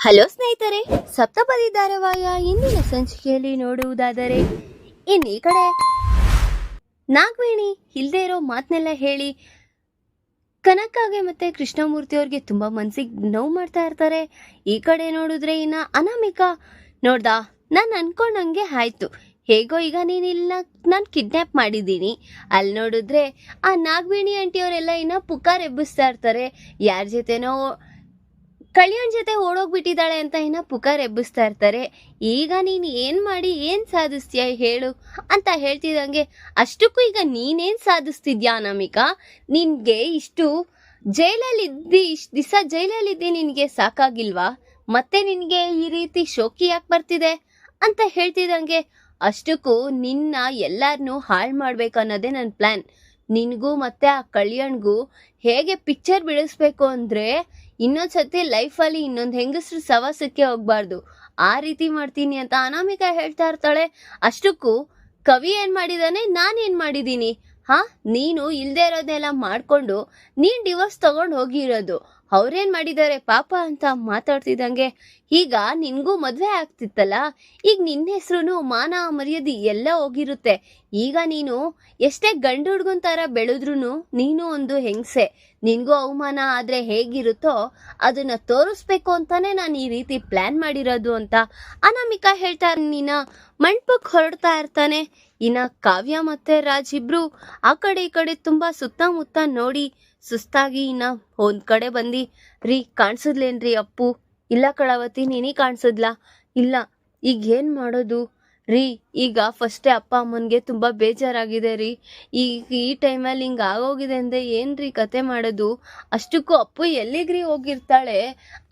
Hello ಸ್ನೇಹಿತರೆ, ಸಪ್ತಪದಿ ಧಾರಾವಾಹಿಯ ಇಂದಿನ ಸಂಚಿಕೆಯಲ್ಲಿ ನೋಡುವುದಾದರೆ ಈ ಕಡೆ ನಾಗವೇಣಿ ಇಲ್ಲದೆ ಇರೋ ಮಾತನ್ನೆಲ್ಲ ಹೇಳಿ ಕನಕಾಗೆ ಮತ್ತೆ ಕೃಷ್ಣಮೂರ್ತಿ ಅವ್ರಿಗೆ ತುಂಬಾ ಮನ್ಸಿಗೆ ನೋವು ಮಾಡ್ತಾ ಇರ್ತಾರೆ. ಈ ಕಡೆ ನೋಡಿದ್ರೆ ಇನ್ನ ಅನಾಮಿಕಾ ನೋಡ್ದಾ, ನಾನು ಅನ್ಕೊಂಡಂಗೆ ಆಯ್ತು, ಹೇಗೋ ಈಗ ನೀನಿಲ್ಲ, ನಾನು ಕಿಡ್ನಾಪ್ ಮಾಡಿದ್ದೀನಿ. ಅಲ್ಲಿ ನೋಡಿದ್ರೆ ಆ ನಾಗವೇಣಿ ಆಂಟಿ ಅವರೆಲ್ಲ ಇನ್ನ ಪುಕಾರ್ ಎಬ್ಬಿಸ್ತಾ ಇರ್ತಾರೆ. ಯಾರ ಜೊತೆನೋ ಕಲ್ಯಾಣ್ ಜೊತೆ ಓಡೋಗ್ಬಿಟ್ಟಿದ್ದಾಳೆ ಅಂತ ಇನ್ನ ಪುಕಾರ್ ಎಬ್ಬಿಸ್ತಾ ಇರ್ತಾರೆ. ಈಗ ನೀನು ಏನ್ ಮಾಡಿ ಏನ್ ಸಾಧಿಸ್ತೀಯ ಹೇಳು ಅಂತ ಹೇಳ್ತಿದ್ದಂಗೆ, ಅಷ್ಟಕ್ಕೂ ಈಗ ನೀನೇನ್ ಸಾಧಿಸ್ತಿದ್ಯಾ ಅನಾಮಿಕಾ? ನಿನ್ಗೆ ಇಷ್ಟು ಇಷ್ಟು ದಿವಸ ಜೈಲಲ್ಲಿದ್ದಿ ನಿನ್ಗೆ ಸಾಕಾಗಿಲ್ವಾ? ಮತ್ತೆ ನಿನ್ಗೆ ಈ ರೀತಿ ಶೋಕಿ ಯಾಕೆ ಬರ್ತಿದೆ ಅಂತ ಹೇಳ್ತಿದ್ದಂಗೆ, ಅಷ್ಟಕ್ಕೂ ನಿನ್ನ ಎಲ್ಲಾರನ್ನೂ ಹಾಳು ಮಾಡ್ಬೇಕು ಅನ್ನೋದೇ ನನ್ನ ಪ್ಲಾನ್. ನಿನಗೂ ಮತ್ತೆ ಆ ಕಲ್ಯಾಣ್ಗೂ ಹೇಗೆ ಪಿಕ್ಚರ್ ಬಿಡಿಸ್ಬೇಕು ಅಂದ್ರೆ, ಇನ್ನೊಂದ್ಸತಿ ಲೈಫಲ್ಲಿ ಇನ್ನೊಂದು ಹೆಂಗಸ್ರು ಸವಾಸಕ್ಕೆ ಹೋಗ್ಬಾರ್ದು, ಆ ರೀತಿ ಮಾಡ್ತೀನಿ ಅಂತ ಅನಾಮಿಕಾ ಹೇಳ್ತಾ ಇರ್ತಾಳೆ. ಅಷ್ಟಕ್ಕೂ ಕವಿ ಏನ್ ಮಾಡಿದಾನೆ, ನಾನೇನ್ ಮಾಡಿದೀನಿ? ನೀನು ಇಲ್ದೇ ಇರೋದೆಲ್ಲ ಮಾಡ್ಕೊಂಡು ನೀನ್ ಡಿವೋರ್ಸ್ ತಗೊಂಡು ಹೋಗಿರೋದು. ಅವ್ರೇನ್ ಮಾಡಿದ್ದಾರೆ ಪಾಪ ಅಂತ ಮಾತಾಡ್ತಿದ್ದಂಗೆ, ಈಗ ನಿನ್ಗೂ ಮದ್ವೆ ಆಗ್ತಿತ್ತಲ್ಲ, ಈಗ ನಿನ್ನ ಹೆಸರು ಮಾನ ಮರ್ಯಾದೆ ಎಲ್ಲ ಹೋಗಿರುತ್ತೆ. ಈಗ ನೀನು ಎಷ್ಟೇ ಗಂಡು ಹುಡ್ಗನ್ ತರ ಬೆಳೆದ್ರು ನೀನು ಒಂದು ಹೆಂಗ್ಸೆ, ನಿನ್ಗೂ ಅವಮಾನ ಆದ್ರೆ ಹೇಗಿರುತ್ತೋ ಅದನ್ನ ತೋರಿಸ್ಬೇಕು ಅಂತಾನೆ ನಾನು ಈ ರೀತಿ ಪ್ಲಾನ್ ಮಾಡಿರೋದು ಅಂತ ಅನಾಮಿಕಾ ಹೇಳ್ತಾ ನೀನ ಮಂಟಪಕ್ಕೆ ಹೊರಡ್ತಾ ಇರ್ತಾನೆ. ಇನ್ನ ಕಾವ್ಯ ಮತ್ತೆ ರಾಜ್ ಇಬ್ರು ಆ ಕಡೆ ಈ ಕಡೆ ತುಂಬಾ ಸುತ್ತಮುತ್ತ ನೋಡಿ ಸುಸ್ತಾಗಿ ಇನ್ನ ಒಂದ್ ಕಡೆ ಬಂದು, ರೀ ಕಾಣಿಸಿದ್ಲೇನ್ರಿ ಅಪ್ಪು? ಇಲ್ಲ ಕಳವತಿ, ನೀನೇ ಕಾಣಿಸಿದ್ಲಾ? ಇಲ್ಲ, ಈಗ ಏನ್ ಮಾಡೋದು ರೀ? ಈಗ ಫಸ್ಟೇ ಅಪ್ಪ ಅಮ್ಮನ್ಗೆ ತುಂಬಾ ಬೇಜಾರಾಗಿದೆ ರೀ. ಈಗ ಈ ಟೈಮಲ್ಲಿ ಹಿಂಗ ಆಗೋಗಿದೆ ಅಂದ್ರೆ ಏನ್ರಿ ಕತೆ ಮಾಡೋದು? ಅಷ್ಟಕ್ಕೂ ಅಪ್ಪು ಎಲ್ಲಿಗ್ರಿ ಹೋಗಿರ್ತಾಳೆ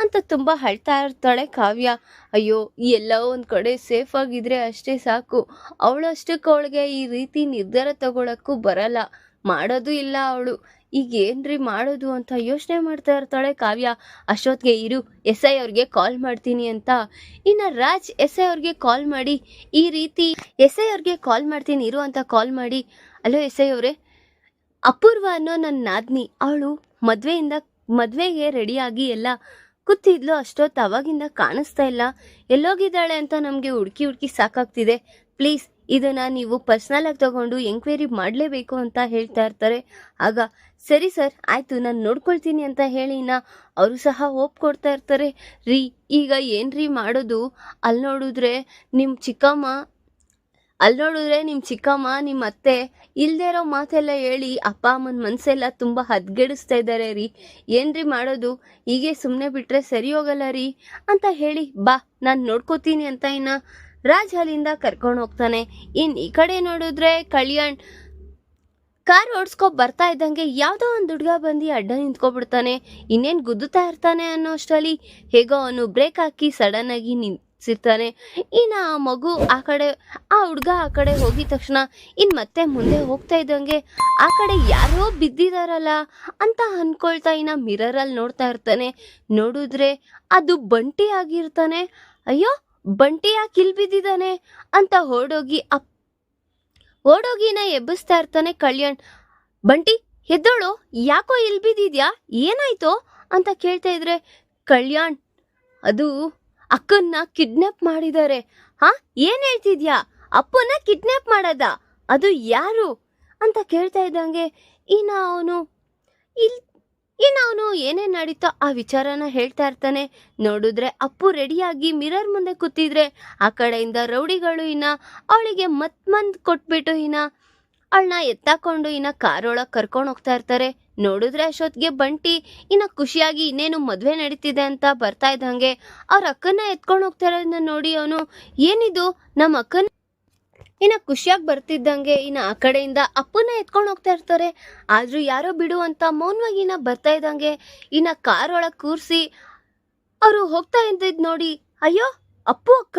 ಅಂತ ತುಂಬಾ ಅಳ್ತಾ ಇರ್ತಾಳೆ ಕಾವ್ಯ. ಅಯ್ಯೋ, ಎಲ್ಲ ಒಂದ್ ಕಡೆ ಸೇಫ್ ಆಗಿದ್ರೆ ಅಷ್ಟೇ ಸಾಕು. ಅವಳಷ್ಟಕ್ಕೆ ಅವಳಿಗೆ ಈ ರೀತಿ ನಿರ್ಧಾರ ತಗೊಳಕ್ಕೂ ಬರಲ್ಲ, ಮಾಡೋದು ಇಲ್ಲ ಅವಳು. ಈಗ ಏನ್ರಿ ಮಾಡೋದು ಅಂತ ಯೋಚನೆ ಮಾಡ್ತಾ ಇರ್ತಾಳೆ ಕಾವ್ಯ. ಅಷ್ಟೊತ್ತಿಗೆ ಇರು, SI ಅವ್ರಿಗೆ ಕಾಲ್ ಮಾಡ್ತೀನಿ ಅಂತ ಇನ್ನ ರಾಜ್ SI ಅವ್ರಿಗೆ ಕಾಲ್ ಮಾಡಿ ಈ ರೀತಿ SI ಅವ್ರಿಗೆ ಕಾಲ್ ಮಾಡ್ತೀನಿ ಇರು ಅಂತ ಕಾಲ್ ಮಾಡಿ, ಅಲೋ SI ಅವರೇ, ಅಪೂರ್ವ ಅನ್ನೋ ನನ್ನ ನಾದ್ನಿ, ಅವಳು ಮದ್ವೆಗೆ ರೆಡಿಯಾಗಿ ಎಲ್ಲ ಕೂತಿದ್ಲು. ಅಷ್ಟೊತ್ತು ಅವಾಗಿಂದ ಕಾಣಿಸ್ತಾ ಇಲ್ಲ, ಎಲ್ಲೋಗಿದ್ದಾಳೆ ಅಂತ ನಮಗೆ ಹುಡುಕಿ ಸಾಕಾಗ್ತಿದೆ. ಪ್ಲೀಸ್ ಇದನ್ನ ನೀವು ಪರ್ಸ್ನಲ್ ಆಗಿ ತಗೊಂಡು ಎಂಕ್ವೈರಿ ಮಾಡಲೇಬೇಕು ಅಂತ ಹೇಳ್ತಾ ಇರ್ತಾರೆ. ಆಗ ಸರಿ ಸರ್ ಆಯ್ತು, ನಾನು ನೋಡ್ಕೊಳ್ತೀನಿ ಅಂತ ಹೇಳಿ ಅವರು ಸಹ ಒಪ್ಕೊಡ್ತಾ ಇರ್ತಾರೆ. ರೀ ಈಗ ಏನ್ರಿ ಮಾಡೋದು? ಅಲ್ಲಿ ನೋಡಿದ್ರೆ ನಿಮ್ಮ ಚಿಕ್ಕಮ್ಮ ನಿಮ್ಮ ಅತ್ತೆ ಇಲ್ದೇ ಇರೋ ಮಾತೆಲ್ಲ ಹೇಳಿ ಅಪ್ಪ ಅಮ್ಮನ ಮನಸ್ಸೆಲ್ಲ ತುಂಬ ಹದ್ಗೆಡಿಸ್ತಾ ಇದ್ದಾರೆ ರೀ. ಏನ್ರಿ ಮಾಡೋದು? ಹೀಗೆ ಸುಮ್ಮನೆ ಬಿಟ್ರೆ ಸರಿ ಹೋಗಲ್ಲ ರೀ ಅಂತ ಹೇಳಿ, ಬಾ ನಾನು ನೋಡ್ಕೋತೀನಿ ಅಂತ ರಾಜ್ ಅಲ್ಲಿಂದ ಕರ್ಕೊಂಡು ಹೋಗ್ತಾನೆ. ಈ ಕಡೆ ನೋಡಿದ್ರೆ ಕಲ್ಯಾಣ್ ಕಾರ್ ಓಡಿಸ್ಕೊ ಬರ್ತಾ ಇದ್ದಂಗೆ ಯಾವುದೋ ಒಂದು ಹುಡುಗ ಬಂದು ಅಡ್ಡ ನಿಂತ್ಕೊಬಿಡ್ತಾನೆ. ಇನ್ನೇನು ಗುದ್ದುತ್ತಾ ಇರ್ತಾನೆ ಅನ್ನೋ ಅಷ್ಟರಲ್ಲಿ ಹೇಗೋ ಅವನು ಬ್ರೇಕ್ ಹಾಕಿ ಸಡನ್ ಆಗಿ ನಿಲ್ಸಿರ್ತಾನೆ. ಆ ಮಗು ಆ ಹುಡುಗ ಆ ಕಡೆ ಹೋಗಿದ ತಕ್ಷಣ ಮತ್ತೆ ಮುಂದೆ ಹೋಗ್ತಾ ಇದ್ದಂಗೆ ಆ ಕಡೆ ಯಾರೋ ಬಿದ್ದಿದಾರಲ್ಲ ಅಂತ ಅನ್ಕೊಳ್ತಾ ಮಿರರಲ್ಲಿ ನೋಡ್ತಾ ಇರ್ತಾನೆ. ನೋಡಿದ್ರೆ ಅದು ಬಂಟಿ ಆಗಿರ್ತಾನೆ. ಅಯ್ಯೋ, ಬಂಟಿ ಯಾಕೆ ಇಲ್ಲಿ ಬಿದ್ದಿದ್ದಾನೆ ಅಂತ ಓಡೋಗಿ ಎಬ್ಬಿಸ್ತಾ ಇರ್ತಾನೆ ಕಲ್ಯಾಣ್. ಬಂಟಿ ಎದ್ದೋಳು, ಯಾಕೋ ಇಲ್ಲಿ ಬಿದ್ದಿದ್ಯಾ, ಏನಾಯ್ತೋ ಅಂತ ಕೇಳ್ತಾ ಇದ್ರೆ, ಕಲ್ಯಾಣ್ ಅದು ಅಕ್ಕನ್ನ ಕಿಡ್ನಾಪ್ ಮಾಡಿದ್ದಾರೆ. ಏನ್ ಹೇಳ್ತಿದ್ಯಾ? ಅಪ್ಪನ ಕಿಡ್ನಾಪ್ ಮಾಡದ? ಅದು ಯಾರು ಅಂತ ಕೇಳ್ತಾ ಇದ್ದಂಗೆ ಅವನು ಏನೇನ್ ನಡೀತೋ ಆ ವಿಚಾರನ ಹೇಳ್ತಾ ಇರ್ತಾನೆ. ನೋಡಿದ್ರೆ ಅಪ್ಪು ರೆಡಿಯಾಗಿ ಮಿರರ್ ಮುಂದೆ ಕೂತಿದ್ರೆ ಆ ಕಡೆಯಿಂದ ರೌಡಿಗಳು ಅವಳಿಗೆ ಮತ್ ಕೊಟ್ಬಿಟ್ಟು ಅವಳನ್ನ ಎತ್ತಾಕೊಂಡು ಕಾರ್ ಒಳಗೆ ಕರ್ಕೊಂಡು ಹೋಗ್ತಾ ಇರ್ತಾರೆ. ನೋಡಿದ್ರೆ ಅಷ್ಟೊತ್ತಿಗೆ ಬಂಟಿ ಖುಷಿಯಾಗಿ ಇನ್ನೇನು ಮದ್ವೆ ನಡೀತಿದೆ ಅಂತ ಬರ್ತಾ ಇದ್ದಂಗೆ ಅವ್ರ ಅಕ್ಕನ ಎತ್ಕೊಂಡು ಹೋಗ್ತಾ ಇರೋದನ್ನ ನೋಡಿ ಅವನು, ಏನಿದು ನಮ್ಮ ಅಕ್ಕನ ಖುಷಿಯಾಗಿ ಬರ್ತಿದ್ದಂಗೆ ಆ ಕಡೆಯಿಂದ ಅಪ್ಪನ ಎತ್ಕೊಂಡು ಹೋಗ್ತಾ ಇರ್ತಾರೆ. ಆದ್ರೂ ಯಾರೋ ಬಿಡು ಅಂತ ಮೌನವಾಗಿ ಬರ್ತಾ ಇದ್ದಂಗೆ ಕಾರ್ ಒಳಗೆ ಕೂರಿಸಿ ಅವರು ಹೋಗ್ತಾ ಇದ್ದಿದ್ ನೋಡಿ, ಅಯ್ಯೋ ಅಪ್ಪು ಅಕ್ಕ,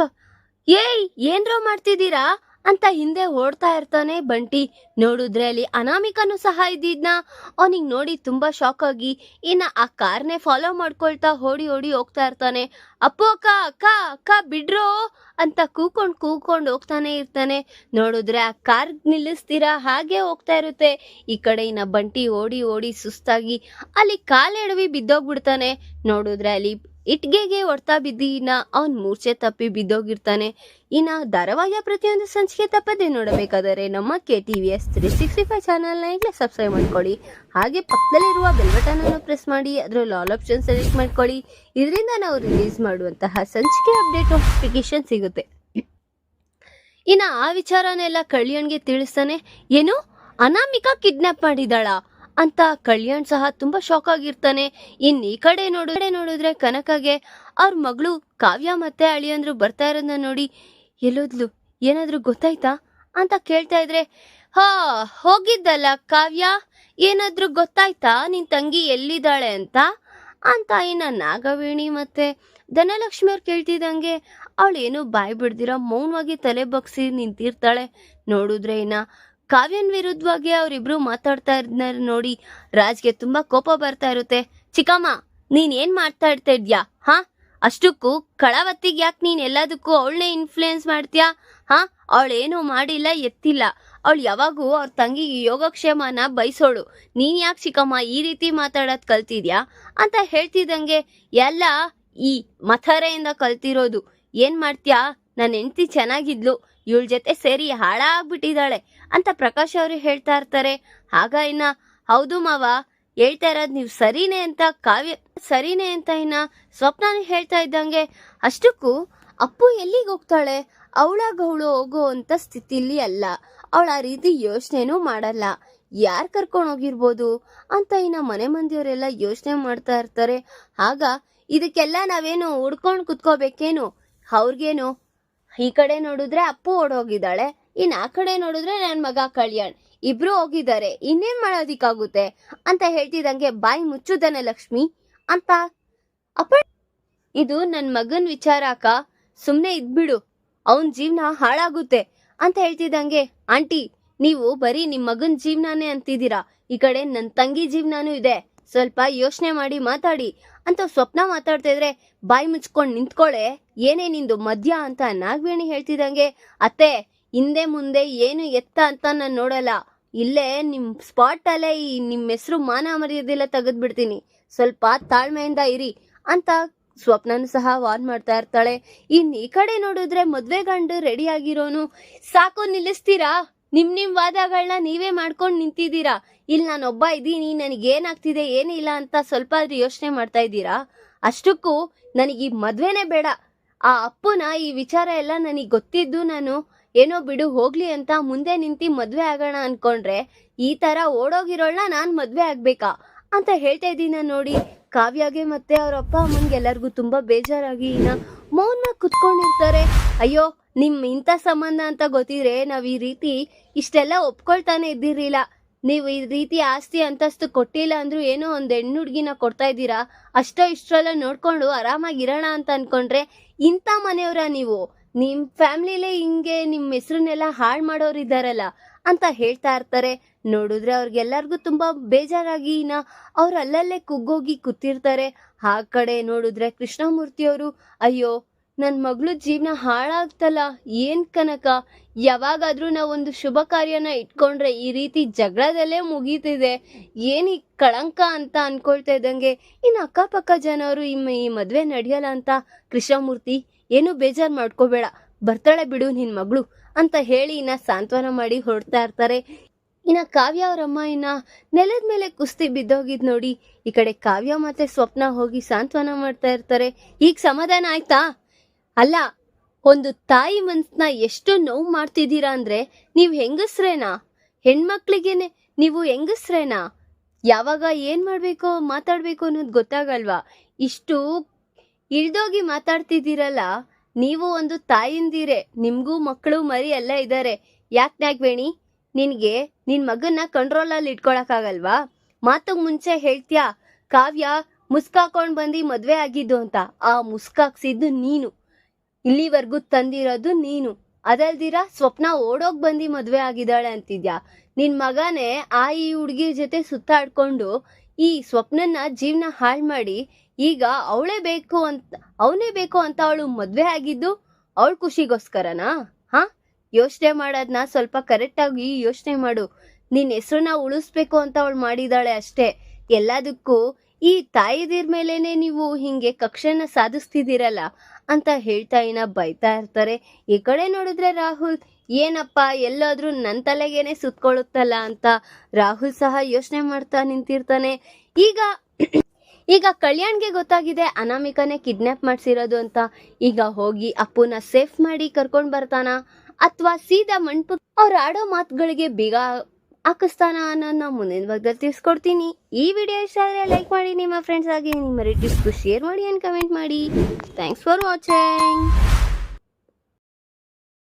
ಏನ್ರೋ ಮಾಡ್ತಿದ್ದೀರಾ ಅಂತ ಹಿಂದೆ ಓಡ್ತಾ ಇರ್ತಾನೆ ಬಂಟಿ. ನೋಡಿದ್ರೆ ಅಲ್ಲಿ ಅನಾಮಿಕನು ಸಹ ಇದ್ದಿದ್ನ ಅವನಿಗೆ ನೋಡಿ ತುಂಬಾ ಶಾಕ್ ಆಗಿ ಆ ಕಾರ್ನೇ ಫಾಲೋ ಮಾಡ್ಕೊಳ್ತಾ ಓಡಿ ಹೋಗ್ತಾ ಇರ್ತಾನೆ. ಅಪ್ಪು ಅಕ್ಕ, ಅಕ್ಕ ಅಕ್ಕ ಬಿಡ್ರೋ ಅಂತ ಕೂಕೊಂಡು ಹೋಗ್ತಾನೆ ಇರ್ತಾನೆ. ನೋಡಿದ್ರೆ ಆ ಕಾರ್ ನಿಲ್ಲಿಸ್ತೀರಾ ಹಾಗೆ ಹೋಗ್ತಾ ಇರುತ್ತೆ. ಈ ಕಡೆ ಬಂಟಿ ಓಡಿ ಸುಸ್ತಾಗಿ ಅಲ್ಲಿ ಕಾಲೆಡವಿ ಬಿದ್ದೋಗ್ಬಿಡ್ತಾನೆ. ನೋಡಿದ್ರೆ ಅಲ್ಲಿ ಇಟ್ಗೆಗೆ ಹೊಡ್ತಾ ಬಿದ್ದಿ ಅವನ್ ಮೂರ್ಛೆ ತಪ್ಪಿ ಬಿದ್ದೋಗಿರ್ತಾನೆ. ಧಾರಾವಾಹಿಯ ಪ್ರತಿಯೊಂದು ಸಂಚಿಕೆ ತಪ್ಪದೆ ನೋಡಬೇಕಾದರೆ ನಮ್ಮ KTVS 365 ಚಾನಲ್ನ ಈಗಲೇ ಸಬ್ಸ್ಕ್ರೈಬ್ ಮಾಡ್ಕೊಳ್ಳಿ. ಹಾಗೆ ಪಕ್ಕದಲ್ಲಿರುವ ಬೆಲ್ ಬಟನ್ ಅನ್ನು ಪ್ರೆಸ್ ಮಾಡಿ ಅದರಲ್ಲಿ ಆಲ್ ಆಪ್ಷನ್ ಸೆಲೆಕ್ಟ್ ಮಾಡ್ಕೊಳ್ಳಿ. ಇದರಿಂದ ನಾವು ರಿಲೀಸ್ ಮಾಡುವಂತಹ ಸಂಚಿಕೆ ಅಪ್ಡೇಟ್ ನೋಟಿಫಿಕೇಶನ್ ಸಿಗುತ್ತೆ. ಆ ವಿಚಾರನೆಲ್ಲ ಕಲ್ಯಾಣ್ಗೆ ತಿಳಿಸ್ತಾನೆ. ಏನು, ಅನಾಮಿಕಾ ಕಿಡ್ನಾಪ್ ಮಾಡಿದಾಳ ಅಂತ ಕಲ್ಯಾಣ್ ಸಹ ತುಂಬಾ ಶಾಕ್ ಆಗಿರ್ತಾನೆ. ಈ ಕಡೆ ನೋಡಿದ್ರೆ ಕನಕಗೆ ಅವ್ರ ಮಗಳು ಕಾವ್ಯ ಮತ್ತೆ ಅಳಿಯಂದ್ರು ಬರ್ತಾ ಇರೋದನ್ನ ನೋಡಿ ಎಲ್ಲೋದ್ಲು, ಏನಾದ್ರೂ ಗೊತ್ತಾಯ್ತಾ ಅಂತ ಕೇಳ್ತಾ ಇದ್ರೆ, ಹೋಗಿದ್ದಲ್ಲ ಕಾವ್ಯ, ಏನಾದ್ರೂ ಗೊತ್ತಾಯ್ತಾ ನಿನ್ ತಂಗಿ ಎಲ್ಲಿದ್ದಾಳೆ ಅಂತ ನಾಗವೇಣಿ ಮತ್ತೆ ಧನಲಕ್ಷ್ಮಿ ಅವ್ರು ಕೇಳ್ತಿದ್ದಂಗೆ ಅವಳೇನು ಬಾಯ್ ಬಿಡ್ದಿರ ಮೌನವಾಗಿ ತಲೆ ಬಗ್ಸಿ ನಿಂತಿರ್ತಾಳೆ. ನೋಡಿದ್ರೆ ಕಾವ್ಯನ್ ವಿರುದ್ಧವಾಗಿ ಅವರಿಬ್ರು ಮಾತಾಡ್ತಾ ಇದ್ನ ನೋಡಿ ರಾಜ್ಗೆ ತುಂಬಾ ಕೋಪ ಬರ್ತಾ ಇರುತ್ತೆ. ಚಿಕ್ಕಮ್ಮ, ನೀನ್ ಏನ್ ಮಾಡ್ತಾ ಇದ್ಯಾ? ಅಷ್ಟಕ್ಕೂ ಕಳವತ್ತಿಗೆ ಯಾಕೆ ನೀನ್ ಎಲ್ಲದಕ್ಕೂ ಅವಳನ್ನೇ ಇನ್ಫ್ಲೂಯೆನ್ಸ್ ಮಾಡ್ತೀಯಾ? ಅವಳೇನು ಮಾಡಿಲ್ಲ, ಎತ್ತಿಲ್ಲ. ಅವಳು ಯಾವಾಗೂ ಅವ್ರ ತಂಗಿಗೆ ಯೋಗಕ್ಷೇಮನ ಬಯಸೋಳು. ನೀನ್ ಯಾಕೆ ಚಿಕ್ಕಮ್ಮ ಈ ರೀತಿ ಮಾತಾಡೋದ್ ಕಲ್ತಿದ್ಯಾ ಅಂತ ಹೇಳ್ತಿದ್ದಂಗೆ, ಎಲ್ಲ ಈ ಮಥರೆಯಿಂದ ಕಲ್ತಿರೋದು. ಏನ್ ಮಾಡ್ತೀಯಾ, ನನ್ನ ಹೆಂಡತಿ ಚೆನ್ನಾಗಿದ್ಲು, ಇವಳ ಜೊತೆ ಸೇರಿ ಹಾಳಾಗ್ಬಿಟ್ಟಿದ್ದಾಳೆ ಅಂತ ಪ್ರಕಾಶ್ ಅವರು ಹೇಳ್ತಾ ಇರ್ತಾರೆ. ಆಗ ಹೌದು ಮಾವ, ಹೇಳ್ತಾ ಇರೋದು ನೀವು ಸರಿನೇ ಅಂತ ಕಾವ್ಯ ಸರಿನೇ ಅಂತ ಸ್ವಪ್ನ ಹೇಳ್ತಾ ಇದ್ದಂಗೆ, ಅಷ್ಟಕ್ಕೂ ಅಪ್ಪು ಎಲ್ಲಿಗೆ ಹೋಗ್ತಾಳೆ? ಅವಳು ಹೋಗೋ ಅಂತ ಸ್ಥಿತಿಲಿ ಅಲ್ಲ. ಅವಳ ಆ ರೀತಿ ಯೋಚನೆನೂ ಮಾಡಲ್ಲ. ಯಾರು ಕರ್ಕೊಂಡು ಹೋಗಿರ್ಬೋದು ಅಂತ ಮನೆ ಮಂದಿಯವರೆಲ್ಲ ಯೋಚನೆ ಮಾಡ್ತಾ ಇರ್ತಾರೆ. ಆಗ ಇದಕ್ಕೆಲ್ಲ ನಾವೇನು ಹುಡ್ಕೊಂಡು ಕುತ್ಕೋಬೇಕೇನು? ಅವ್ರಿಗೇನು, ಈ ಕಡೆ ನೋಡಿದ್ರೆ ಅಪ್ಪು ಓಡೋಗಿದ್ದಾಳೆ, ಆ ಕಡೆ ನೋಡಿದ್ರೆ ನನ್ ಮಗ ಕಲ್ಯಾಣ್ ಇಬ್ರು ಹೋಗಿದ್ದಾರೆ, ಇನ್ನೇನ್ ಮಾಡೋದಿಕ್ಕಾಗುತ್ತೆ ಅಂತ ಹೇಳ್ತಿದಂಗೆ, ಬಾಯಿ ಮುಚ್ಚುದನ ಲಕ್ಷ್ಮಿ ಅಂತ ಅಪ್ಪ, ಇದು ನನ್ ಮಗನ್ ವಿಚಾರ ಅಕ್ಕ, ಸುಮ್ನೆ ಇದ್ಬಿಡು, ಅವನ್ ಜೀವನ ಹಾಳಾಗುತ್ತೆ ಅಂತ ಹೇಳ್ತಿದ್ದಂಗೆ, ಆಂಟಿ ನೀವು ಬರೀ ನಿಮ್ ಮಗನ್ ಜೀವನಾನೇ ಅಂತಿದ್ದೀರಾ, ಈ ಕಡೆ ನನ್ ತಂಗಿ ಜೀವನಾನು ಇದೆ, ಸ್ವಲ್ಪ ಯೋಚನೆ ಮಾಡಿ ಮಾತಾಡಿ ಅಂತ ಸ್ವಪ್ನ ಮಾತಾಡ್ತಾ ಇದ್ರೆ, ಬಾಯಿ ಮುಚ್ಕೊಂಡ್ ನಿಂತ್ಕೊಳ್ಳೆ, ಏನೇ ನಿಂದು ಮದ್ಯ ಅಂತ ನಾಗವೇಣಿ ಹೇಳ್ತಿದಂಗೆ, ಅತ್ತೆ ಹಿಂದೆ ಮುಂದೆ ಏನು ಎತ್ತ ಅಂತ ನಾನು ನೋಡಲ್ಲ, ಇಲ್ಲೇ ನಿಮ್ ಸ್ಪಾಟ್ ಅಲ್ಲೇ ನಿಮ್ ಹೆಸರು ಮಾನ ಮರ್ಯಾದೆಲ್ಲ ತೆಗೆದ್ಬಿಡ್ತೀನಿ, ಸ್ವಲ್ಪ ತಾಳ್ಮೆಯಿಂದ ಇರಿ ಅಂತ ಸ್ವಪ್ನನು ಸಹ ವಾರ್ನ್ ಮಾಡ್ತಾ ಇರ್ತಾಳೆ. ಈ ಕಡೆ ನೋಡಿದ್ರೆ ಮದ್ವೆ ಗಂಡು ರೆಡಿ ಆಗಿರೋನು, ಸಾಕು ನಿಲ್ಲಿಸ್ತೀರಾ, ನಿಮ್ ವಾದಗಳನ್ನ ನೀವೇ ಮಾಡ್ಕೊಂಡು ನಿಂತಿದ್ದೀರಾ, ಇಲ್ಲಿ ನಾನೊಬ್ಬ ಇದ್ದೀನಿ, ನನಗೇನಾಗ್ತಿದೆ ಏನಿಲ್ಲ ಅಂತ ಸ್ವಲ್ಪ ಆದ್ರೂ ಯೋಚನೆ ಮಾಡ್ತಾ ಇದ್ದೀರಾ? ಅಷ್ಟಕ್ಕೂ ನನಗೆ ಈ ಮದ್ವೆನೇ ಬೇಡ, ಆ ಅಪ್ಪನ ಈ ವಿಚಾರ ಎಲ್ಲ ನನಗೆ ಗೊತ್ತಿದ್ದು ನಾನು ಏನೋ ಬಿಡು ಹೋಗ್ಲಿ ಅಂತ ಮುಂದೆ ನಿಂತಿ ಮದ್ವೆ ಆಗೋಣ ಅನ್ಕೊಂಡ್ರೆ, ಈ ತರ ಓಡೋಗಿರೋಳ್ನ ನಾನ್ ಮದ್ವೆ ಆಗ್ಬೇಕಾ ಅಂತ ಹೇಳ್ತಾ ಇದ್ದೀನ ನೋಡಿ. ಕಾವ್ಯಗೆ ಮತ್ತೆ ಅವ್ರ ಅಪ್ಪ ಅಮ್ಮನ್ಗೆ ಎಲ್ಲರಿಗೂ ತುಂಬಾ ಬೇಜಾರಾಗಿ ಮೌನ ಕುತ್ಕೊಂಡಿರ್ತಾರೆ. ಅಯ್ಯೋ, ನಿಮ್ ಇಂಥ ಸಂಬಂಧ ಅಂತ ಗೊತ್ತಿದ್ರೆ ನಾವ್ ಈ ರೀತಿ ಇಷ್ಟೆಲ್ಲ ಒಪ್ಕೊಳ್ತಾನೆ ಇದ್ದಿರ್ಲಿಲ್ಲ. ನೀವು ಈ ರೀತಿ ಆಸ್ತಿ ಅಂತಸ್ತು ಕೊಟ್ಟಿಲ್ಲ ಅಂದ್ರೂ ಏನೋ ಒಂದ್ ಹೆಣ್ಣು ಹುಡ್ಗಿನ ಕೊಡ್ತಾ ಇದ್ದೀರಾ, ಅಷ್ಟೋ ಇಷ್ಟೆಲ್ಲ ನೋಡ್ಕೊಂಡು ಆರಾಮಾಗಿರೋಣ ಅಂತ ಅನ್ಕೊಂಡ್ರೆ ಇಂಥ ಮನೆಯವರ ನೀವು? ನಿಮ್ ಫ್ಯಾಮಿಲಿಲೇ ಹಿಂಗೆ ನಿಮ್ ಹೆಸರನ್ನೆಲ್ಲ ಹಾಳು ಮಾಡೋರು ಇದ್ದಾರಲ್ಲ ಅಂತ ಹೇಳ್ತಾ ಇರ್ತಾರೆ. ನೋಡಿದ್ರೆ ಅವ್ರಿಗೆಲ್ಲರಿಗೂ ತುಂಬಾ ಬೇಜಾರಾಗಿ ಅವ್ರು ಅಲ್ಲಲ್ಲೇ ಕುಗ್ಗೋಗಿ ಕೂತಿರ್ತಾರೆ. ಆ ಕಡೆ ನೋಡಿದ್ರೆ ಕೃಷ್ಣಮೂರ್ತಿಯವರು, ಅಯ್ಯೋ ನನ್ ಮಗಳು ಜೀವನ ಹಾಳಾಗ್ತಲ್ಲ, ಏನ್ ಕನಕ, ಯಾವಾಗಾದ್ರೂ ನಾವೊಂದು ಶುಭ ಕಾರ್ಯನ ಇಟ್ಕೊಂಡ್ರೆ ಈ ರೀತಿ ಜಗಳದಲ್ಲೇ ಮುಗೀತಿದೆ, ಏನ್ ಈ ಕಳಂಕ ಅಂತ ಅನ್ಕೊಳ್ತಾ ಇದ್ದಂಗೆ ಅಕ್ಕಪಕ್ಕ ಜನವರು ಈ ಮದ್ವೆ ನಡೆಯಲ್ಲ ಅಂತ, ಕೃಷ್ಣಮೂರ್ತಿ ಏನು ಬೇಜಾರ್ ಮಾಡ್ಕೋಬೇಡ, ಬರ್ತಾಳೆ ಬಿಡು ನಿನ್ ಮಗಳು ಅಂತ ಹೇಳಿ ಸಾಂತ್ವನ ಮಾಡಿ ಹೊರಡ್ತಾ ಇರ್ತಾರೆ. ಕಾವ್ಯ ಅವರಮ್ಮ ನೆಲದ ಮೇಲೆ ಕುಸ್ತಿ ಬಿದ್ದೋಗಿದ್ ನೋಡಿ ಈ ಕಡೆ ಕಾವ್ಯ ಮತ್ತೆ ಸ್ವಪ್ನ ಹೋಗಿ ಸಾಂತ್ವನ ಮಾಡ್ತಾ ಇರ್ತಾರೆ. ಈಗ ಸಮಾಧಾನ ಆಯ್ತಾ? ಅಲ್ಲ, ಒಂದು ತಾಯಿ ಮನ್ಸನ್ನ ಎಷ್ಟು ನೋವು ಮಾಡ್ತಿದ್ದೀರಾ ಅಂದ್ರೆ, ನೀವ್ ಹೆಂಗಸ್ರೇನಾ? ಹೆಣ್ಮಕ್ಳಿಗೇನೆ ನೀವು ಹೆಂಗಸ್ರೇನಾ? ಯಾವಾಗ ಏನ್ ಮಾಡ್ಬೇಕೋ ಮಾತಾಡ್ಬೇಕು ಅನ್ನೋದು ಗೊತ್ತಾಗಲ್ವಾ? ಇಷ್ಟು ಇಳ್ದೋಗಿ ಮಾತಾಡ್ತಿದ್ದೀರಲ್ಲ, ನೀವು ಒಂದು ತಾಯಿಂದಿರೆ, ನಿಮ್ಗೂ ಮಕ್ಕಳು ಮರಿ ಎಲ್ಲ ಇದ್ದಾರೆ. ಯಾಕೆ ನಾಗವೇಣಿ, ನಿನ್ಗೆ ನಿನ್ ಮಗನ್ನ ಕಂಟ್ರೋಲಲ್ಲಿ ಇಟ್ಕೊಳಕ್ಕಾಗಲ್ವಾ? ಮಾತುಗ್ ಮುಂಚೆ ಹೇಳ್ತೀಯಾ ಕಾವ್ಯ ಮುಸ್ಕಾಕೊಂಡ್ ಬಂದು ಮದ್ವೆ ಆಗಿದ್ದು ಅಂತ. ಆ ಮುಸ್ಕಾಕ್ಸಿದ್ದು ನೀನು, ಇಲ್ಲಿವರೆಗೂ ತಂದಿರೋದು ನೀನು. ಅದಲ್ದಿರ ಸ್ವಪ್ನ ಓಡೋಗ್ ಬಂದು ಮದ್ವೆ ಆಗಿದ್ದಾಳೆ ಅಂತಿದ್ಯಾ. ನಿನ್ ಮಗನೇ ಈ ಹುಡ್ಗಿ ಜೊತೆ ಸುತ್ತಾಡ್ಕೊಂಡು ಈ ಸ್ವಪ್ನನ್ನ ಜೀವನ ಹಾಳು ಮಾಡಿ ಈಗ ಅವನೇ ಬೇಕು ಅಂತ ಅವಳು ಮದ್ವೆ ಆಗಿದ್ದು ಅವಳ ಖುಷಿಗೋಸ್ಕರನಾ? ಯೋಚನೆ ಮಾಡೋದನ್ನ ಸ್ವಲ್ಪ ಕರೆಕ್ಟ್ ಆಗಿ ಯೋಚನೆ ಮಾಡು. ನಿನ್ ಹೆಸರನ್ನ ಉಳಿಸ್ಬೇಕು ಅಂತ ಅವಳು ಮಾಡಿದಾಳೆ ಅಷ್ಟೇ. ಎಲ್ಲದಕ್ಕೂ ಈ ತಾಯಿದಿರ್ ಮೇಲೇನೆ ನೀವು ಹಿಂಗೆ ಕಕ್ಷೆನ ಸಾಧಿಸ್ತಿದ್ದೀರಲ್ಲ ಅಂತ ಹೇಳ್ತಾ ಬೈತಾ ಇರ್ತಾರೆ. ಈ ಕಡೆ ನೋಡಿದ್ರೆ ರಾಹುಲ್ ಏನಪ್ಪ ಎಲ್ಲಾದ್ರೂ ನನ್ನ ತಲೆಗೇನೆ ಸುತ್ಕೊಳ್ಳುತ್ತಲ್ಲ ಅಂತ ರಾಹುಲ್ ಸಹ ಯೋಚನೆ ಮಾಡ್ತಾ ನಿಂತಿರ್ತಾನೆ. ಈಗ ಕಲ್ಯಾಣ್ಗೆ ಗೊತ್ತಾಗಿದೆ ಅನಾಮಿಕನೇ ಕಿಡ್ನಾಪ್ ಮಾಡ್ಸಿರೋದು ಅಂತ. ಈಗ ಹೋಗಿ ಅಪ್ಪುನ ಸೇಫ್ ಮಾಡಿ ಕರ್ಕೊಂಡ್ ಬರ್ತಾನ ಅಥವಾ ಸೀದಾ ಮಂಟಪ ಅವ್ರು ಆಡೋ ಮಾತುಗಳಿಗೆ ಬೀಗ ಹಾಕಿಸ್ತಾನ ಅನ್ನೋದನ್ನ ಮುಂದಿನ ಭಾಗದಲ್ಲಿ ತಿಳಿಸ್ಕೊಡ್ತೀನಿ. ಈ ವಿಡಿಯೋ ಇಷ್ಟ ಆದರೆ ಲೈಕ್ ಮಾಡಿ, ನಿಮ್ಮ ಫ್ರೆಂಡ್ಸ್ ಆಗಿ ನಿಮ್ಮ ರಿಲೇಟಿವ್ಸ್ಗೂ ಶೇರ್ ಮಾಡಿ ಅಂಡ್ ಕಮೆಂಟ್ ಮಾಡಿ. Thanks for watching.